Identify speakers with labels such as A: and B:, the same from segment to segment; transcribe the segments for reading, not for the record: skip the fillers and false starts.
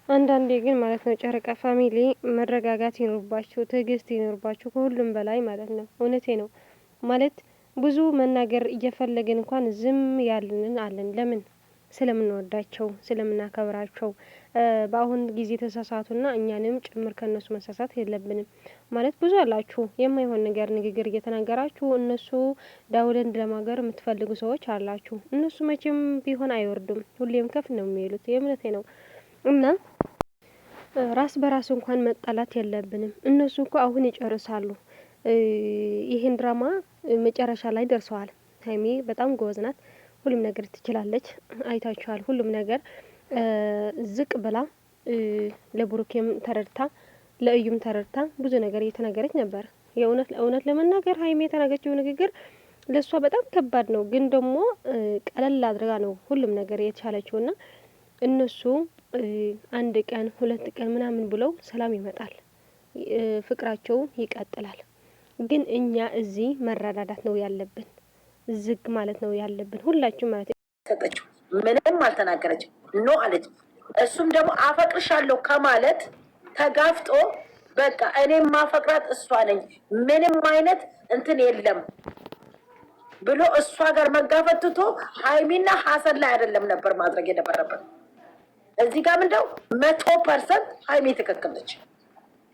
A: አንዳንዴ ግን ማለት ነው ጨረቃ ፋሚሊ መረጋጋት ይኖርባችሁ፣ ትዕግስት ይኖርባችሁ ከሁሉም በላይ ማለት ነው። እውነቴ ነው ማለት ብዙ መናገር እየፈለግን እንኳን ዝም ያልንን አለን። ለምን? ስለምንወዳቸው ስለምናከብራቸው። በአሁን ጊዜ ተሳሳቱና እኛንም ጭምር ከእነሱ መሳሳት የለብንም ማለት ብዙ አላችሁ የማይሆን ነገር ንግግር እየተናገራችሁ እነሱ ዳውለን ለማገር የምትፈልጉ ሰዎች አላችሁ። እነሱ መቼም ቢሆን አይወርዱም፣ ሁሌም ከፍ ነው የሚሉት። የእምነቴ ነው እና ራስ በራስ እንኳን መጣላት የለብንም። እነሱ እኮ አሁን ይጨርሳሉ። ይህን ድራማ መጨረሻ ላይ ደርሰዋል። ሀይሚ በጣም ጎበዝ ናት። ሁሉም ነገር ትችላለች። አይታችኋል። ሁሉም ነገር ዝቅ ብላ ለብሩኬም ተረድታ ለእዩም ተረድታ ብዙ ነገር እየተናገረች ነበር። እውነት ለመናገር ሀይሚ የተናገረችው ንግግር ለእሷ በጣም ከባድ ነው፣ ግን ደግሞ ቀለል አድርጋ ነው ሁሉም ነገር የተቻለችውና እነሱ አንድ ቀን ሁለት ቀን ምናምን ብለው ሰላም ይመጣል፣ ፍቅራቸው ይቀጥላል። ግን እኛ እዚህ መረዳዳት ነው ያለብን፣ ዝግ ማለት ነው ያለብን ሁላችሁ ማለት ነው።
B: ሰጠችው ምንም አልተናገረችም፣ ኖ አለች። እሱም ደግሞ አፈቅርሻለሁ ከማለት ተጋፍጦ በቃ እኔ ማፈቅራት እሷ ነኝ ምንም አይነት እንትን የለም ብሎ እሷ ጋር መጋፈጥ ትቶ ሀይሚና ሀሰን ላይ አይደለም ነበር ማድረግ የነበረበት። እዚህ ጋር ምንድነው 100% ሀይሚ ትክክል ነች።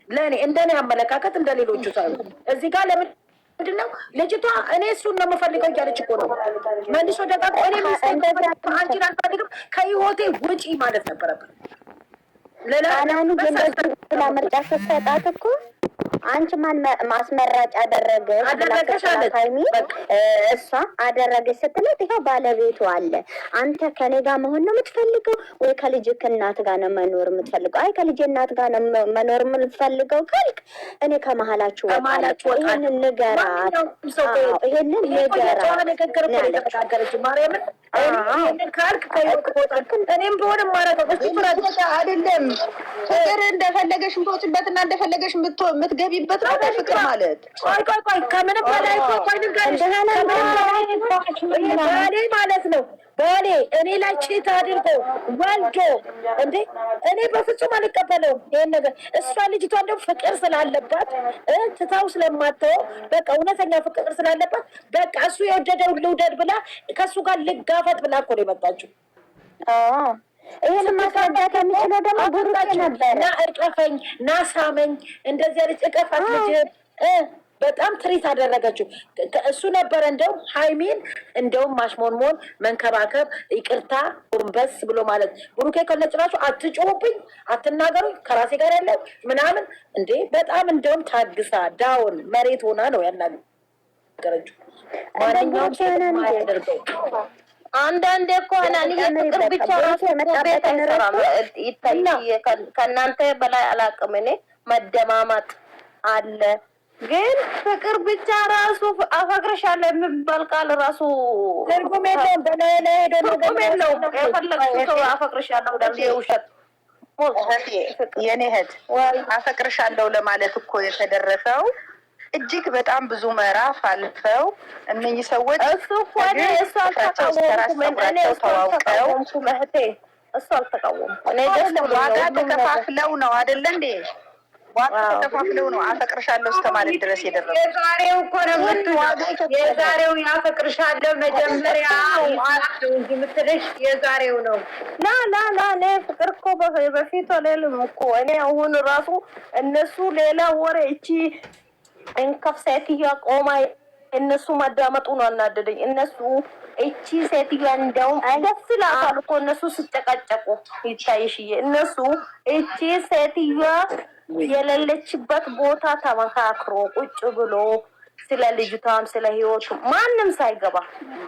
B: ለእኔ እንደኔ አመለካከት እንደ ሌሎቹ ሳይሆን እዚህ ጋር ለምንድን ነው ልጅቷ እኔ እሱን ነው የምፈልገው እያለች እኮ ነው መልሶ ደጋግ እኔ አንቺን አልፈልግም ከህይወቴ ውጪ ማለት ነበረብን።
C: ሌላ ምርጫ ስትሰጣት እኮ አንቺ ማን ማስመራጭ አደረገሽ ሀይሚ እሷ አደረገች ስትለት ይኸው ባለቤቱ አለ። አንተ ከኔ ጋር መሆን ነው የምትፈልገው ወይ ከልጅ እናት ጋር ነው መኖር የምትፈልገው? አይ ከልጅ እናት ጋር ነው መኖር የምትፈልገው ካልክ እኔ ከመሀላችሁ ወጣለሁ። ይሄንን ንገራት፣ ይሄንን ንገራት
B: ካልክ እኔም በሆነ ማረገው
D: አይደለም ፍቅር እንደፈለገሽ ምትወጪበትና እንደፈለገሽ የምትገቢበት ነው ፍቅር ማለት።
B: ቆይ ከምንም በላይ ባሌ ማለት ነው። ባሌ እኔ ላይ ቼት አድርጎ ወልዶ እንዴ እኔ በፍጹም አልቀበለውም ይሄን ነገር። እሷ ልጅቷ እንደው ፍቅር ስላለባት ትታው ስለማተው በቃ እውነተኛ ፍቅር ስላለባት በቃ እሱ የወደደው ልውደድ ብላ ከሱ ጋር ልጋፈጥ ብላ እኮ ነው የመጣችው።
C: ይሄን ማስረዳት የሚችለው ደግሞ ብሩኬ ነበር።
B: ና እርቀፈኝ፣ ና ሳመኝ፣ እንደዚህ አይነት እቀፋት ልጅ በጣም ትሪት አደረገችው። እሱ ነበረ እንደውም ሀይሚን እንደውም ማሽሞንሞን መንከባከብ፣ ይቅርታ ቁርበስ ብሎ ማለት ብሩኬ ከነጭራሹ አትጮሁብኝ፣ አትናገሩኝ ከራሴ ጋር ያለው ምናምን እንዴ በጣም እንደውም ታግሳ ዳውን መሬት ሆና ነው ያናገረችው። ማንኛውም ሰው ያደርገው
E: አንዳንዴ እኮ አናኒ ፍቅር ብቻ ራሱ ቤት አይሰራም። ይታይ ከእናንተ በላይ አላውቅም እኔ መደማማጥ አለ። ግን ፍቅር ብቻ ራሱ አፈቅርሻለሁ የሚባል ቃል ራሱ
B: ትርጉም የለውም።
E: ትርጉም የለውም። የፈለግሽው ሰው አፈቅርሻለሁ ደግሞ የውሸት
D: የኔ እህት አፈቅርሻለሁ ለማለት እኮ የተደረሰው እጅግ በጣም ብዙ ምዕራፍ አልፈው እነኚህ ሰዎች
E: እሱ እኮ እሱ አልተቃወምኩም። እኔ እሱ አልተቃወምኩም እህቴ፣ እሱ አልተቃወምኩም። እኔ
D: ዋጋ ተከፋፍለው ነው አይደለ እንዴ? ዋጋ ተከፋፍለው ነው አፈቅርሻለሁ እስከማለት ድረስ የደረሰው።
B: የዛሬው እኮ ነው የዛሬው ያፈቅርሻለሁ መጀመሪያ እንጂ የምትልሽ የዛሬው ነው።
E: ላ እኔ ፍቅር እኮ በፊት አለልም እኮ እኔ አሁን ራሱ እነሱ ሌላ ወሬ እቺ እንከፍ ሴትዮዋ ቆማ እነሱ ማዳመጡ ነው አናደደኝ። እነሱ እቺ ሴትዮዋ እንደውም ደስ ይላታል እኮ እነሱ ሲጨቃጨቁ ይታይሽዬ። እነሱ እቺ ሴትዮዋ የሌለችበት ቦታ ተመካክሮ ቁጭ ብሎ ስለ ልጅቷም ስለ ህይወቱ ማንም ሳይገባ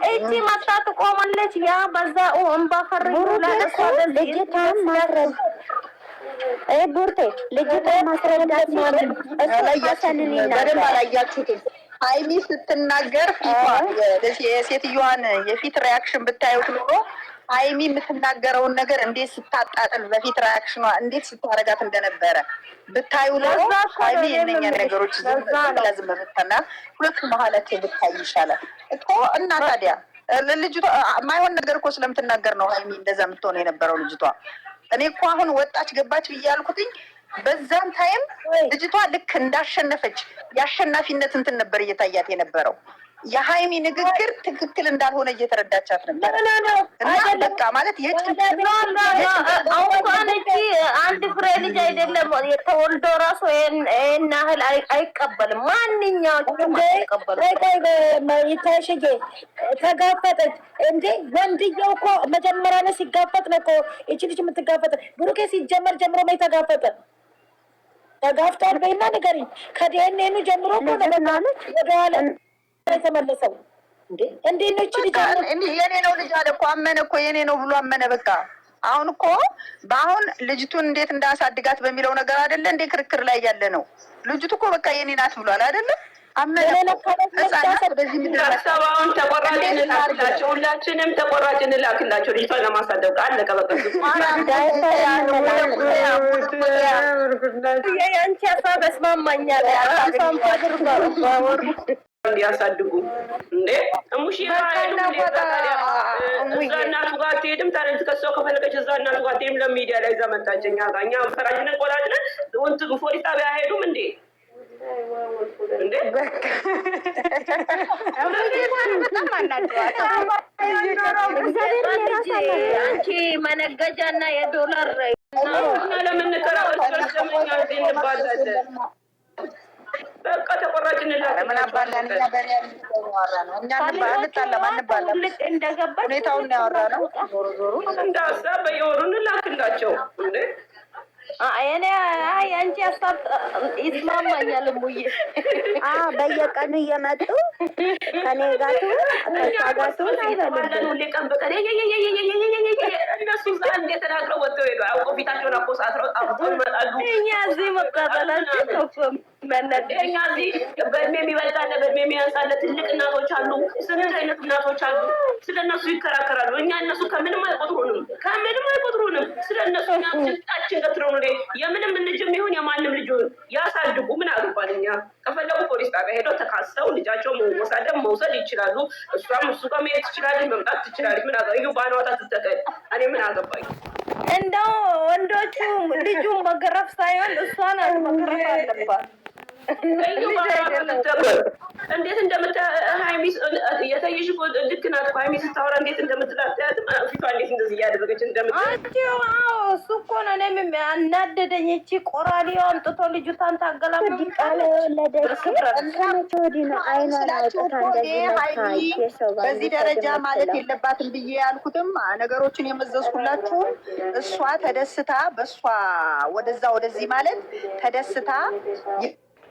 E: እቺ መጣ ትቆማለች። ያ በዛ እንባ ፈርጆ ለእሷ
C: ልጅቷን ማስረድ ቡርቴ ልጅቷን ማስረዳት ማለት
D: በደንብ አላያችሁትም። ሀይሚ ስትናገር የሴትዮዋን የፊት ሪያክሽን ብታዩት ኖሮ ሀይሚ የምትናገረውን ነገር እንዴት ስታጣጥል በፊት ሪያክሽኗ እንዴት ስታረጋት እንደነበረ ብታዩ ኖሮ ሀይሚ የእነኛ ነገሮች ዝም ብትና ሁለቱ መሀላቸው ብታይ ይሻላል እኮ። እና ታዲያ ልጅቷ የማይሆን ነገር እኮ ስለምትናገር ነው ሀይሚ እንደዛ የምትሆነው የነበረው ልጅቷ እኔ እኮ አሁን ወጣች ገባች ብዬ ያልኩትኝ በዛን ታይም ልጅቷ ልክ እንዳሸነፈች የአሸናፊነት እንትን ነበር እየታያት የነበረው። የሀይሚ ንግግር ትክክል እንዳልሆነ እየተረዳቻት ነበር። እና በቃ ማለት
E: አንድ ፍሬ ልጅ አይደለም የተወልዶ ራሱ ይህን ያህል አይቀበልም። ማንኛውም
F: ይታሽጌ ተጋፈጠች እንዴ? ወንድየው እኮ መጀመሪያ ነው ሲጋፈጥ ነው እኮ ይቺ ልጅ የምትጋፈጥ። ብሩኬ ሲጀመር ጀምሮ ነው የተጋፈጠ። ተጋፍጧል በይና ንገሪኝ። ከዲኤንኤኑ ጀምሮ እኮ ነች ወደኋላ የተመለሰው እንዴ ነው እቺ ልጅ
D: የኔ ነው ልጅ አለ እኮ አመነ እኮ የኔ ነው ብሎ አመነ። በቃ አሁን እኮ በአሁን ልጅቱን እንዴት እንዳሳድጋት በሚለው ነገር አይደለ እንዴ ክርክር ላይ ያለ ነው። ልጅቱ እኮ በቃ የኔ ናት ብሏል አይደለ? አመነ በዚህ ምድር
G: ሰባውን ተቆራጭ እንላክላቸው፣ ሁላችንም ተቆራጭ እንላክላቸው። ልጅቷን ለማሳደግ አለቀ በቃ።
E: የአንቺ ሀሳብ በስማማኛል።
G: እንዲያሳድጉ እንዴ እሙሽ እዛ እናቱ ጋር ትሄድም ታለንት ከሰው ከፈለገች እዛ እናቱ ጋር ትሄድም። ለሚዲያ ላይ እዛ መጣች። እኛ ፈራጅነን ቆላጭነን ወንት ፖሊስ ጣቢያ አይሄዱም እንዴ? እንዴ
E: አንቺ መነገጃና የዶላር
G: ለምን ከራስመኛ እንባላለን? በቃ ተቆራጭ እንላለን።
D: ምን አባላን እኛ በሪያል ነው እኛ አንጣላም አንባላም።
E: እንደገባ
D: ሁኔታውን ያወራ ነው። ዞሮ ዞሮ
G: እንደ ሀሳብ በየወሩ እንላክላቸው እንዴ
E: እኔ አንቺ ሀሳብ ይስማማኛል። ሙዬ
C: በየቀኑ እየመጡ ከኔ ጋር ከሷ ጋር
G: አይበሉም። ሁሌ ቀን በቀን እነሱ እዛ እንዴት ተናግረው ወጥተው ሄዱ። አውቀው ፊታቸውን አቆሳስረው ጣፍተው ይመጣሉ።
E: እኛ እዚህ መቃጠላችን
G: እኛ እዚህ በእድሜ የሚበልጣለ በእድሜ የሚያንሳለ ትልቅ እናቶች አሉ። ስንት አይነት እናቶች አሉ። ስለ እነሱ ይከራከራሉ። እኛ እነሱ ከምንም አይቆጥሩንም። ስለ እነሱ ጭንጣችን ገትረው የምንም ልጅም ይሁን የማንም ልጅ ያሳድጉ። ምን አገባን እኛ? ከፈለጉ ፖሊስ ጣቢያ ሄደው ተካሰው ልጃቸው መውሰድ ይችላሉ። እሷም እሱ ጋር መሄድ ትችላለች፣ መምጣት ትችላለች። ምን አገባ ባናዋታ ትተቀል። እኔ ምን አገባኝ?
E: እንደው ወንዶቹ ልጁን መገረፍ ሳይሆን እሷን መገረፍ አለባት።
G: እንዴት ሀይሚ የተይሽ ልክ ናት። ሀይሚ ስታወራ እንዴት እንደምትላታያት ፊቷ እንዴት እንደዚህ እያደረገች
E: እሱ እኮ ነው እኔም አናደደኝ። እቺ ቆራዲዮ አምጥቶ ልጁታን
D: በዚህ ደረጃ ማለት የለባትም ብዬ ያልኩትም ነገሮችን የመዘዝኩላችሁም እሷ ተደስታ በእሷ ወደዛ ወደዚህ ማለት ተደስታ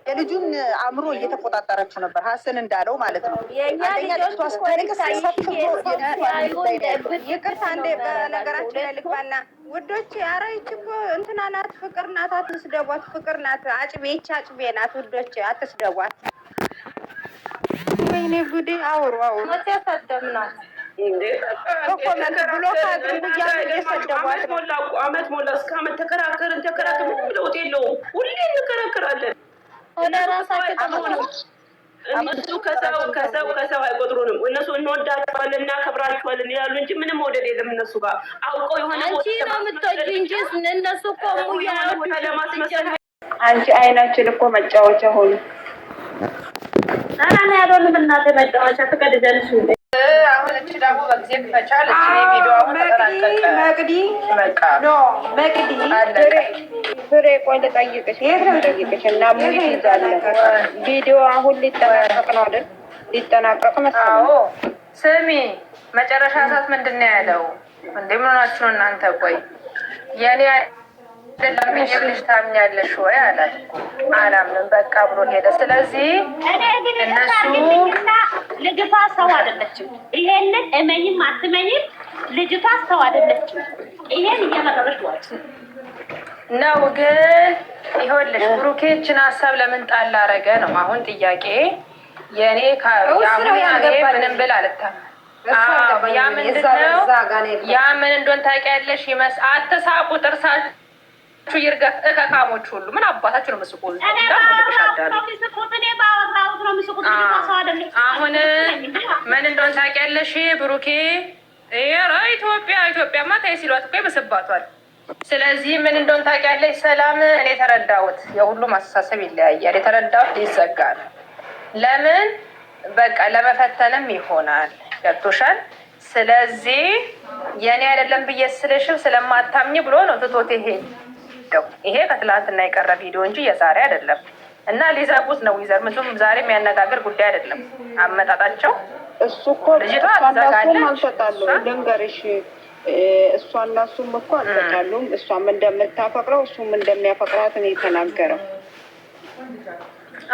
D: የልጁን አእምሮ እየተቆጣጠረችው ነበር። ሀሰን እንዳለው ማለት ነው። አንደኛ ልጅቷ ስታለቅስ
F: ይቅርታ እንደ በነገራችን ላይ ልግባና ውዶች፣ ኧረ ይቺ እኮ እንትና ናት፣ ፍቅር ናት፣ አትስደቧት። ፍቅር ናት፣ አጭቤ ይቺ አጭቤ ናት። ውዶች አትስደቧት። ወይኔ ጉዴ! አውሩ
E: መቼ ሰደብናት
F: ኮመንት ብሎ ካድርጉ እያሉ እየሰደቧት ነው።
G: አመት ሞላ እስከ አመት ተከራከርን ምንም ለውጥ የለውም። ሁሌ እንከራከራለን።
E: ወደ ራሳቸው
G: እነሱ ከሰው አይቆጥሩንም። እነሱ እንወዳቸዋለን እናከብራቸዋለን ይላሉ እንጂ ምንም መውደድ የለም እነሱ ጋር። አውቀው የሆነ
E: አንቺ ነው የምትወጂው እንጂ እነሱ እኮ ሙያ
G: ለማስመሰል
F: አንቺ አይናችን እኮ መጫወቻ ሆኑ።
E: አራና ያለው ምናተ መጫወቻ ተቀደደልሽ።
F: አሁን እቺ ደግሞ በጊዜ ፈቻል። እቺ ቪዲዮ አሁን ተጠናቀቀ። መቅዲ ፍሬ ቆይ ልጠይቅሽ እና ሙሉ ይዛለ ቪዲዮ አሁን ሊጠናቀቅ ነው አይደል? ሊጠናቀቅ መሰለኝ።
H: ስሚ መጨረሻ ሰዓት ምንድን ነው ያለው? ምን ሆናችሁ እናንተ? ቆይ የኔ አይደለም ልጅ ታምኛለሽ ወይ አላት። አላምንም በቃ ብሎ ሄደ። ስለዚህ እነሱ
I: ልጅቷ ሰው አይደለችም። ይሄንን እመኝም አትመኝም ልጅቷ ሰው አይደለችም። ይሄን እየመረረች ዋጭ
H: ነው። ግን ይኸውልሽ ብሩኬችን ሀሳብ ለምን ጣል አደረገ ነው አሁን ጥያቄ። የኔ ምንም ብል አልታም። ያ ምንድነው? ያ ምን እንደሆነ ታውቂያለሽ? አትሳቁ፣ ጥርሳችሁ ይርገፍ። እከካሞች ሁሉ ምን አባታችሁ ነው ምስቁል? አሁን ምን እንደሆነ ታውቂያለሽ? ብሩኬ ኢትዮጵያማ ታይ ሲሏት እኮ ይመስባቷል። ስለዚህ ምን እንደሆነ ታውቂያለሽ ሰላም፣ እኔ የተረዳሁት የሁሉም አስተሳሰብ ይለያያል። የተረዳሁት ሊዘጋ ነው። ለምን በቃ ለመፈተንም ይሆናል። ገብቶሻል? ስለዚህ የእኔ አይደለም ብዬ ስልሽም ስለማታምኝ ብሎ ነው ትቶት ይሄ ከትላንትና የቀረ ቪዲዮ እንጂ የዛሬ አይደለም። እና ሊዘጉት ነው። ምንም ዛሬ የሚያነጋግር ጉዳይ አይደለም አመጣጣቸው።
D: እሱ እኮ እሷም አልተጣሉም። ልንገርሽ፣ እሷና እሱም እኮ አልተጣሉም። እሷም እንደምታፈቅረው እሱም እንደሚያፈቅራት ነው የተናገረው።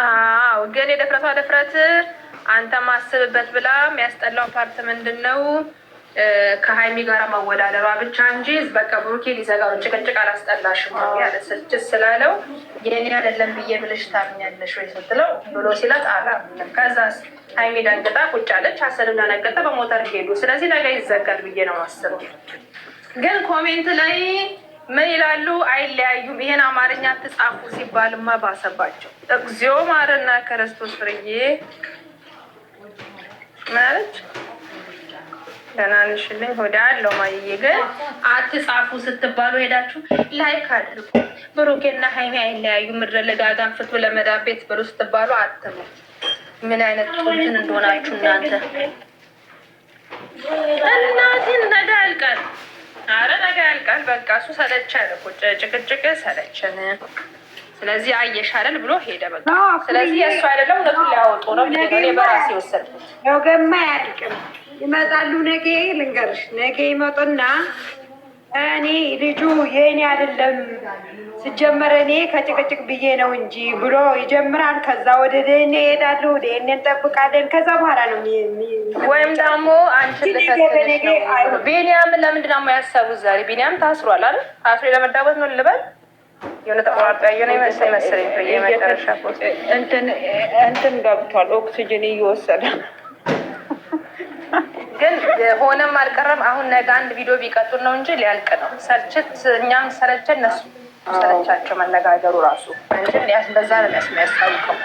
H: አዎ፣ ግን የደፍረቷ ድፍረት አንተ ማስብበት ብላ የሚያስጠላው ፓርት ምንድን ነው? ከሀይሚ ጋር መወዳደሯ ብቻ እንጂ በቃ ብሩኬ ሊዘጋው ጭቅጭቅ አላስጠላሽም ያለ ስልችት ስላለው የኔ አይደለም ብዬ ብለሽ ታምኛለሽ ወይ ስትለው ብሎ ሲላት አላምንም። ከዛ ሀይሚ ደንግጣ ቁጭ አለች። ሀሰንና ነገጠ በሞተር ሄዱ። ስለዚህ ነገ ይዘጋል ብዬ ነው ማስበው። ግን ኮሜንት ላይ ምን ይላሉ? አይለያዩም። ይሄን አማርኛ ትጻፉ ሲባልማ ባሰባቸው። እግዚኦ ማርና ክርስቶስ ፍርዬ ማለች ተናንሽልኝ ሆዳ አለው ማየዬ። ግን አትጻፉ ስትባሉ ሄዳችሁ ላይክ አድርጉ። ብሩኬና ሀይሚ አይለያዩ ምድረ ለጋጋን ፍቱ ለመዳን ቤት ብሎ ስትባሉ አትሙ። ምን አይነት ቁንትን እንደሆናችሁ እናንተ። እናትን ነገ ያልቃል። አረ ነገ ያልቃል። በቃ እሱ ሰለቸን እኮ ጭቅጭቅ ሰለቸን። ስለዚህ አየሽ አይደል ብሎ ሄደ። በቃ ስለዚህ የእሱ አይደለም እውነቱን ሊያወጡ ነው። እኔ በራሴ ወሰድኩት።
E: ነገማ አያልቅም። ይመጣሉ። ነገ ልንገርሽ፣ ነገ ይመጡና እኔ ልጁ የእኔ አይደለም ሲጀመር እኔ ከጭቅጭቅ ብዬ ነው እንጂ ብሎ ይጀምራል። ከዛ ወደ ደኔ ይሄዳሉ። ደኔ እንጠብቃለን። ከዛ በኋላ ነው
H: ወይም ደግሞ አንቺ ቢኒያምን ለምንድን ነው ያሰቡት? ዛሬ ቢኒያም ታስሯል አይደል? ታስሮ ለመዳወት ነው ልበል። የሆነ ተቆራርጦ ያየሆነ መሰለኝ የመጨረሻ ፖስት
D: እንትን ገብቷል። ኦክሲጅን እየወሰደ
H: ግን ሆነም አልቀረም። አሁን ነገ አንድ ቪዲዮ ቢቀጡን ነው እንጂ ሊያልቅ ነው። ሰልችት እኛም ሰለቸን፣ እነሱ ሰለቻቸው መነጋገሩ ራሱ እንጂ በዛ ነው የሚያስታውቀው።